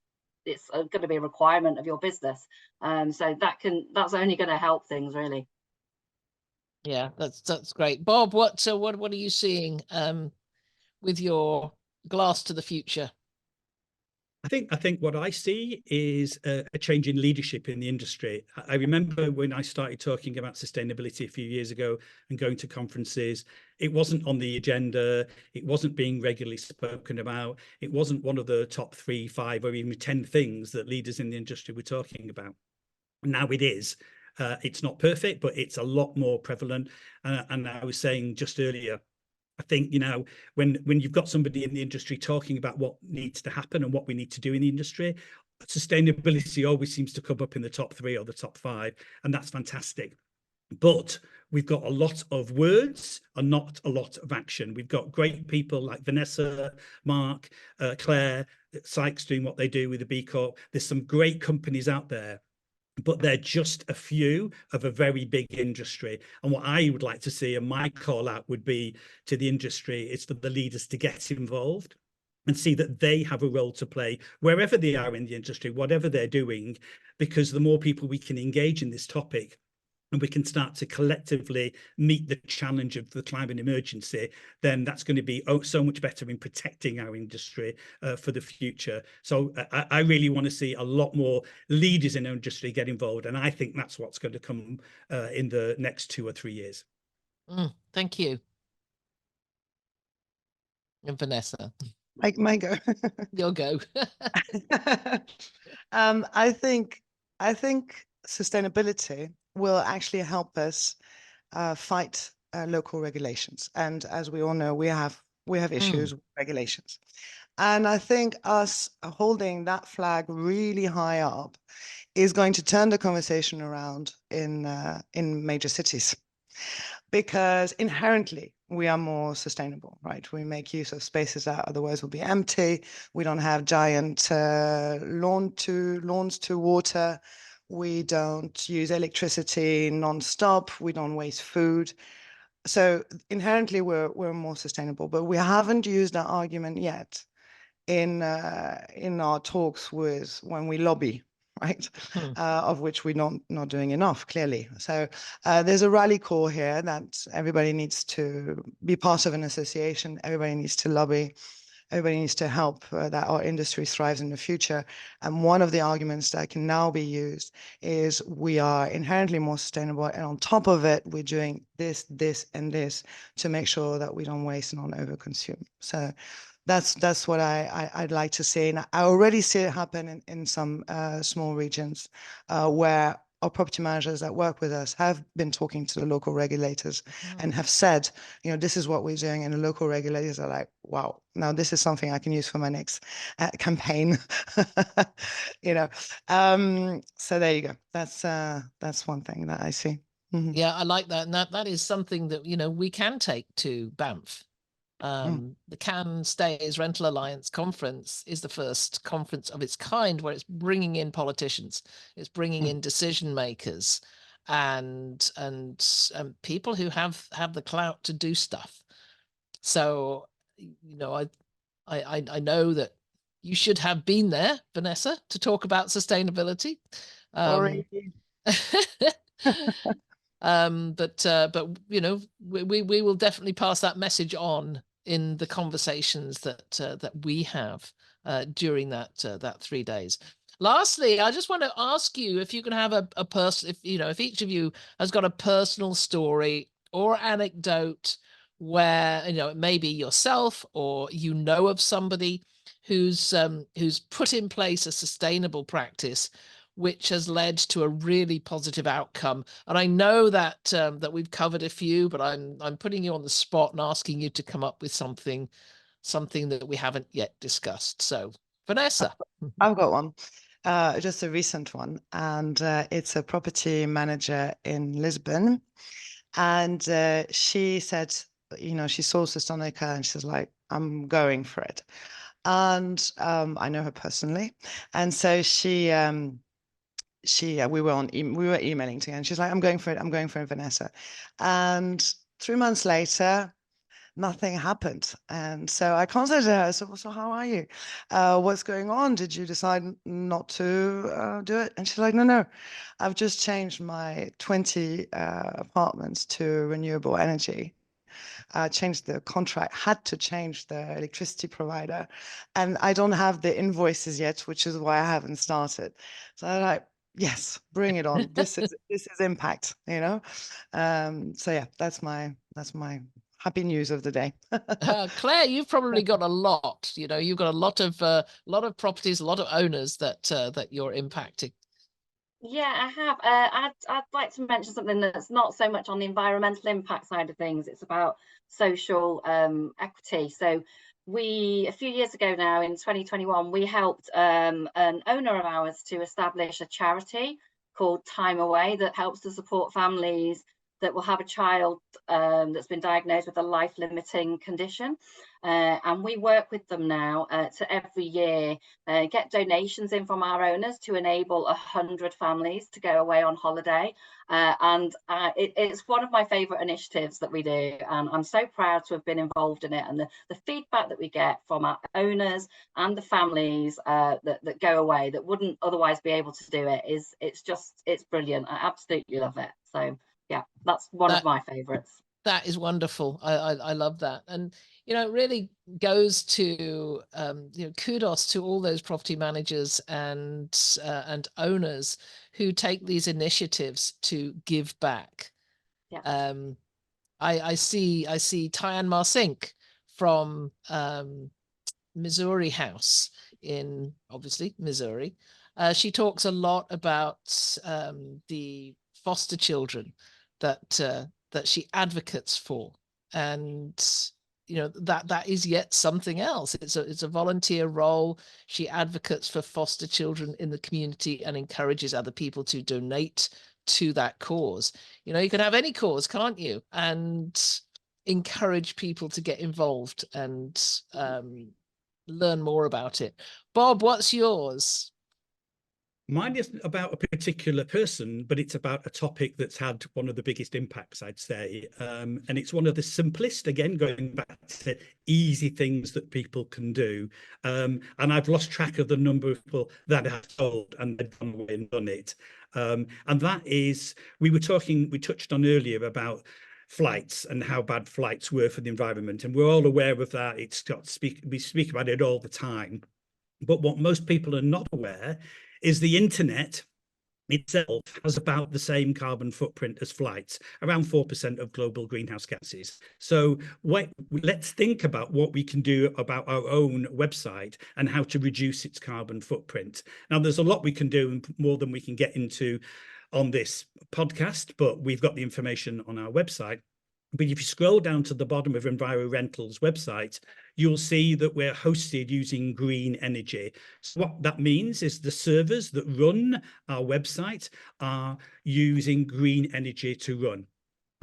it's going to be a requirement of your business. So that's only going to help things, really. Yeah, that's great. Bob, what are you seeing with your glass to the future? I think what I see is a change in leadership in the industry. I remember when I started talking about sustainability a few years ago and going to conferences, it wasn't on the agenda, it wasn't being regularly spoken about, it wasn't one of the top 3, 5, or even 10 things that leaders in the industry were talking about. Now it is. It's not perfect, but it's a lot more prevalent. And I was saying just earlier, I think, when you've got somebody in the industry talking about what needs to happen and what we need to do in the industry, sustainability always seems to come up in the top 3 or the top 5, and that's fantastic. But we've got a lot of words and not a lot of action. We've got great people like Vanessa, Mark, Claire, Sykes doing what they do with the B Corp. There's some great companies out there, but they're just a few of a very big industry. And what I would like to see, and my call out would be to the industry, is for the leaders to get involved and see that they have a role to play wherever they are in the industry, whatever they're doing, because the more people we can engage in this topic, and we can start to collectively meet the challenge of the climate emergency, then that's going to be so much better in protecting our industry for the future. So I really want to see a lot more leaders in our industry get involved. And I think that's what's going to come in the next 2 or 3 years. Thank you. And Vanessa. My go. Your go. I think sustainability will actually help us fight local regulations. And as we all know, we have issues with regulations. And I think us holding that flag really high up is going to turn the conversation around in major cities, because inherently we are more sustainable, right? We make use of spaces that otherwise will be empty. We don't have giant lawns to water. We don't use electricity non-stop. We don't waste food. So inherently we're more sustainable, but we haven't used that argument yet in our talks when we lobby, right? Of which we're not doing enough, clearly. So there's a rally call here that everybody needs to be part of an association. Everybody needs to lobby. Everybody needs to help that our industry thrives in the future. And one of the arguments that can now be used is we are inherently more sustainable. And on top of it, we're doing this, and this to make sure that we don't waste and don't overconsume. So that's what I'd like to see. And I already see it happen in some small regions where our property managers that work with us have been talking to the local regulators and have said, this is what we're doing. And the local regulators are like, wow, now this is something I can use for my next campaign. So there you go. That's one thing that I see. Yeah, I like that. And that is something that, we can take to Banff. The Cannes Stays Rental Alliance conference is the first conference of its kind where it's bringing in politicians, it's bringing in decision makers, and people who have the clout to do stuff. So I know that you should have been there, Vanessa, to talk about sustainability. Sorry. But you know, we will definitely pass that message on in the conversations that we have during that 3 days. Lastly, I just want to ask you if you can have a person, if you know, if each of you has got a personal story or anecdote where, you know, it may be yourself or you know of somebody who's put in place a sustainable practice which has led to a really positive outcome. And I know that that we've covered a few, but I'm putting you on the spot and asking you to come up with something that we haven't yet discussed. So, Vanessa. I've got one, just a recent one, and it's a property manager in Lisbon. And she said, you know, she saw Sustanica and she's like, I'm going for it. And I know her personally. And so we were emailing together, and she's like, I'm going for it, Vanessa. And 3 months later, nothing happened. And so I contacted her. So how are you? What's going on? Did you decide not to do it? And she's like, no, I've just changed my 20 apartments to renewable energy. Changed the contract, had to change the electricity provider. And I don't have the invoices yet, which is why I haven't started. So I'm like, yes, bring it on. This is impact, you know? So yeah, that's my happy news of the day. Claire, you've probably got a lot. You know, you've got a lot of properties, a lot of owners that you're impacting. Yeah, I have. I'd like to mention something that's not so much on the environmental impact side of things. It's about social equity. So a few years ago now, in 2021, we helped an owner of ours to establish a charity called Time Away that helps to support families that will have a child that's been diagnosed with a life-limiting condition. And we work with them now to every year get donations in from our owners to enable 100 families to go away on holiday. It's one of my favourite initiatives that we do. And I'm so proud to have been involved in it. And the feedback that we get from our owners and the families that go away that wouldn't otherwise be able to do it it's brilliant. I absolutely love it. So yeah, that's one of my favorites. That is wonderful. I love that. And, you know, it really goes to, you know, kudos to all those property managers and owners who take these initiatives to give back. Yeah. I see Tyann Marsink from Missouri House in, obviously, Missouri. She talks a lot about the foster children that she advocates for, and you know that is yet something else. It's a volunteer role. She advocates for foster children in the community and encourages other people to donate to that cause. You know, you can have any cause, can't you? And encourage people to get involved and learn more about it. Bob, what's yours? Mine isn't about a particular person, but it's about a topic that's had one of the biggest impacts, I'd say. And it's one of the simplest, again, going back to easy things that people can do. And I've lost track of the number of people that have told and they've gone away and done it. And that is, we touched on earlier about flights and how bad flights were for the environment. And we're all aware of that. We speak about it all the time. But what most people are not aware is the internet itself has about the same carbon footprint as flights, around 4% of global greenhouse gases. So let's think about what we can do about our own website and how to reduce its carbon footprint. Now, there's a lot we can do and more than we can get into on this podcast, but we've got the information on our website. But if you scroll down to the bottom of EnviroRental's website, you'll see that we're hosted using green energy. So what that means is the servers that run our website are using green energy to run.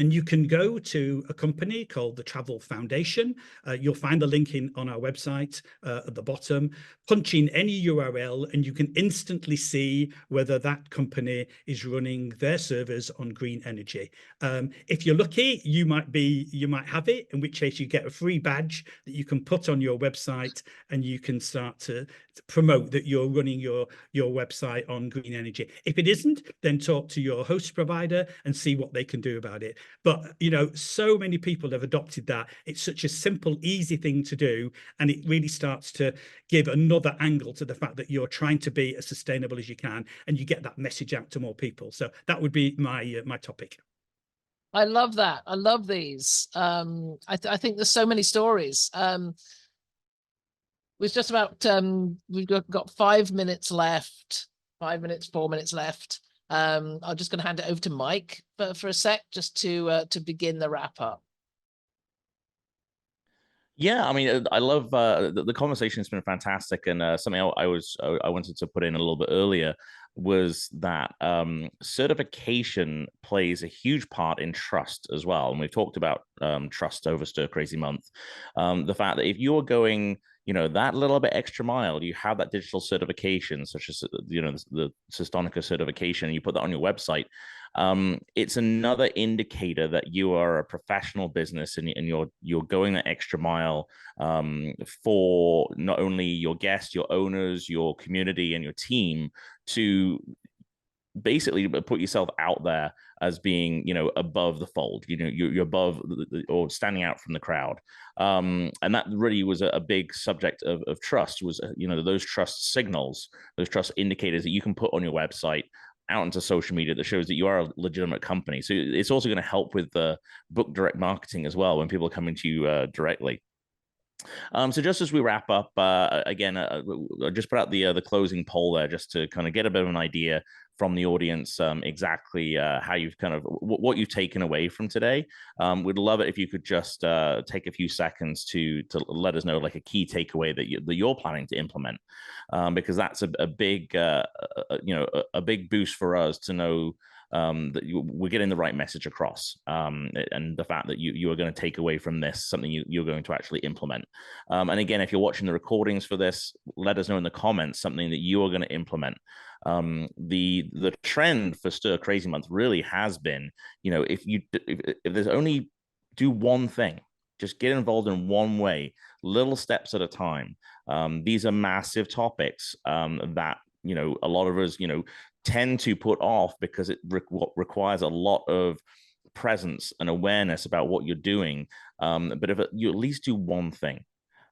And you can go to a company called the Travel Foundation. You'll find the link on our website at the bottom. Punch in any URL and you can instantly see whether that company is running their servers on green energy. If you're lucky, you might have it, in which case you get a free badge that you can put on your website, and you can start to promote that you're running your website on green energy. If it isn't, then talk to your host provider and see what they can do about it. But, you know, so many people have adopted that. It's such a simple, easy thing to do. And it really starts to give another angle to the fact that you're trying to be as sustainable as you can, and you get that message out to more people. So that would be my topic. I love that. I love these. I think there's so many stories. We've just about we've got 5 minutes left. 5 minutes, 4 minutes left. I'm just going to hand it over to Mike for a sec, just to begin the wrap up. Yeah, I mean, I love the conversation has been fantastic, and something I wanted to put in a little bit earlier was that certification plays a huge part in trust as well, and we've talked about trust over Stir Crazy Month. The fact that if you're going, you know, that little bit extra mile, you have that digital certification, such as, you know, the SSTIR certification, and you put that on your website. It's another indicator that you are a professional business, and you're going that extra mile for not only your guests, your owners, your community, and your team, to basically put yourself out there as being, you know, above the fold. You know, you're above or standing out from the crowd. And that really was a big subject of trust, was, you know, those trust signals, those trust indicators that you can put on your website, out into social media, that shows that you are a legitimate company. So it's also going to help with the book direct marketing as well, when people are coming to you directly. So just as we wrap up, again, I just put out the closing poll there, just to kind of get a bit of an idea from the audience, exactly how you've kind of what you've taken away from today. We'd love it if you could just take a few seconds to let us know, like, a key takeaway that you're planning to implement, because that's a big you know, a big boost for us to know that we're getting the right message across, and the fact that you are going to take away from this something you're going to actually implement. And again, if you're watching the recordings for this, let us know in the comments something that you are going to implement. The trend for Stir Crazy Month really has been, you know, if there's only do one thing, just get involved in one way, little steps at a time. These are massive topics that, you know, a lot of us, you know, tend to put off because it requires a lot of presence and awareness about what you're doing. But if you at least do one thing,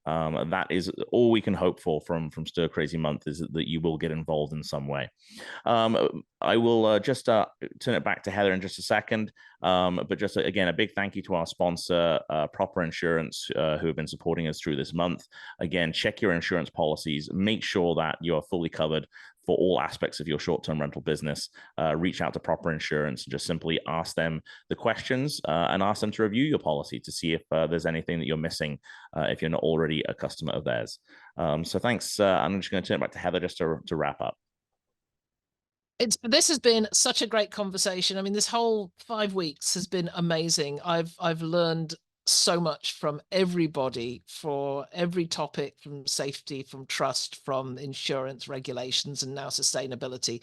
that is all we can hope for from Stir Crazy Month, is that you will get involved in some way. I will just turn it back to Heather in just a second. But just again, a big thank you to our sponsor, Proper Insurance, who have been supporting us through this month. Again, check your insurance policies, make sure that you are fully covered for all aspects of your short-term rental business. Reach out to Proper Insurance and just simply ask them the questions, and ask them to review your policy to see if there's anything that you're missing if you're not already a customer of theirs. So thanks. I'm just going to turn it back to Heather just to wrap up. This has been such a great conversation. I mean, this whole 5 weeks has been amazing. I've learned so much from everybody, for every topic, from safety, from trust, from insurance regulations, and now sustainability.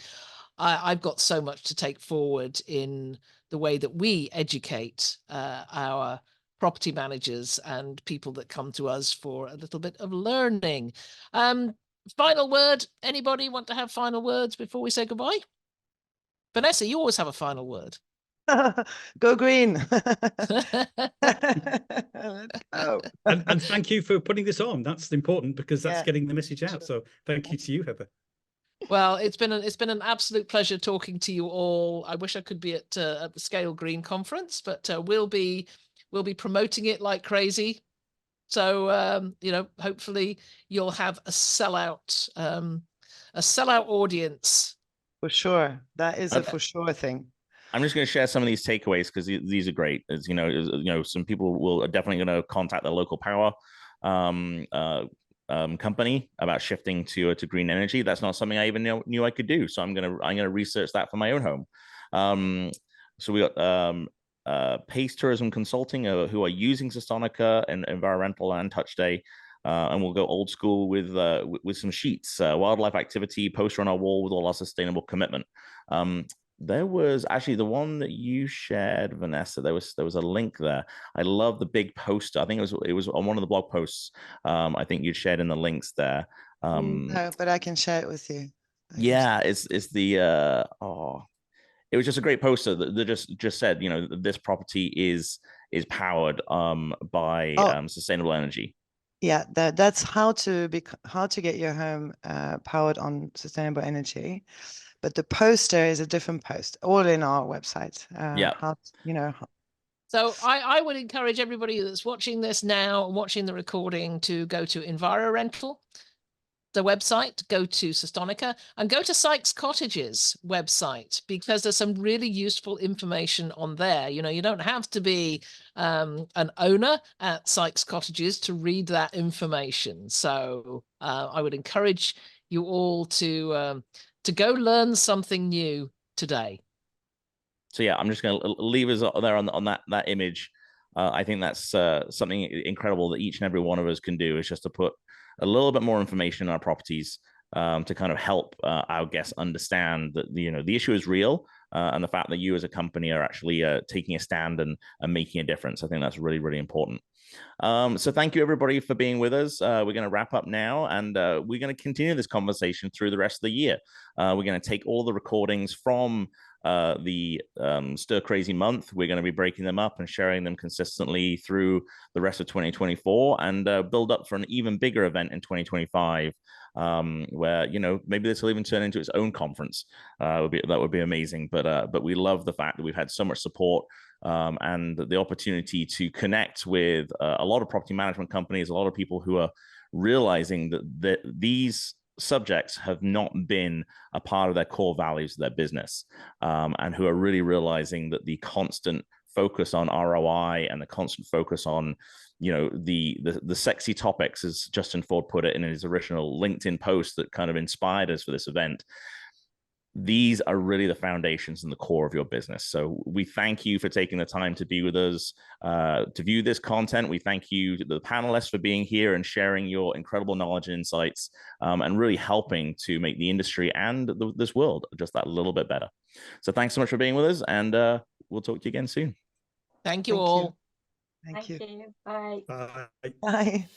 I've got so much to take forward in the way that we educate our property managers and people that come to us for a little bit of learning. Final word, anybody want to have final words before we say goodbye? Vanessa, you always have a final word. Go green. Oh. And thank you for putting this on. That's important, because that's getting the message out. So thank you to you, Heather. Well, it's been an absolute pleasure talking to you all. I wish I could be at the Scale Green conference, but we'll be promoting it like crazy. So you know, hopefully you'll have a sellout audience. For sure, that is a for sure thing. I'm just going to share some of these takeaways, because these are great. As you know, some people are definitely going to contact their local power company about shifting to green energy. That's not something I even knew I could do. So I'm gonna research that for my own home. So we got Pace Tourism Consulting, who are using Sustonica and Environmental and Touch Day. And we'll go old school with some sheets, wildlife activity, poster on our wall with all our sustainable commitment. There was actually the one that you shared, Vanessa. There was a link there. I love the big poster. I think it was on one of the blog posts. I think you shared in the links there. No, but I can share it with you. Yeah, it's the it was just a great poster that just said, you know, this property is powered by sustainable energy. Yeah, that's how to get your home powered on sustainable energy. But the poster is a different post, all in our website. Yeah. How, you know. So I would encourage everybody that's watching this now, watching the recording, to go to EnviroRental, the website, go to Sustonica, and go to Sykes Cottages website, because there's some really useful information on there. You know, you don't have to be an owner at Sykes Cottages to read that information. So I would encourage you all to go learn something new today. So yeah, I'm just going to leave us there on that image. I think that's something incredible that each and every one of us can do, is just to put a little bit more information in our properties to kind of help our guests understand that, you know, the issue is real, and the fact that you as a company are actually taking a stand and making a difference. I think that's really, really important. So thank you, everybody, for being with us. We're going to wrap up now, and we're going to continue this conversation through the rest of the year. We're going to take all the recordings from the Stir Crazy month. We're going to be breaking them up and sharing them consistently through the rest of 2024, and build up for an even bigger event in 2025, where, you know, maybe this will even turn into its own conference. That would be amazing. But we love the fact that we've had so much support and the opportunity to connect with a lot of property management companies, a lot of people who are realizing that these subjects have not been a part of their core values of their business, and who are really realizing that the constant focus on ROI and the constant focus on, you know, the sexy topics, as Justin Ford put it in his original LinkedIn post that kind of inspired us for this event. These are really the foundations and the core of your business. So we thank you for taking the time to be with us, to view this content. We thank you, the panelists, for being here and sharing your incredible knowledge and insights, and really helping to make the industry and this world just that little bit better. So thanks so much for being with us, and we'll talk to you again soon. Thank you all. Thank you. Bye. Bye. Bye.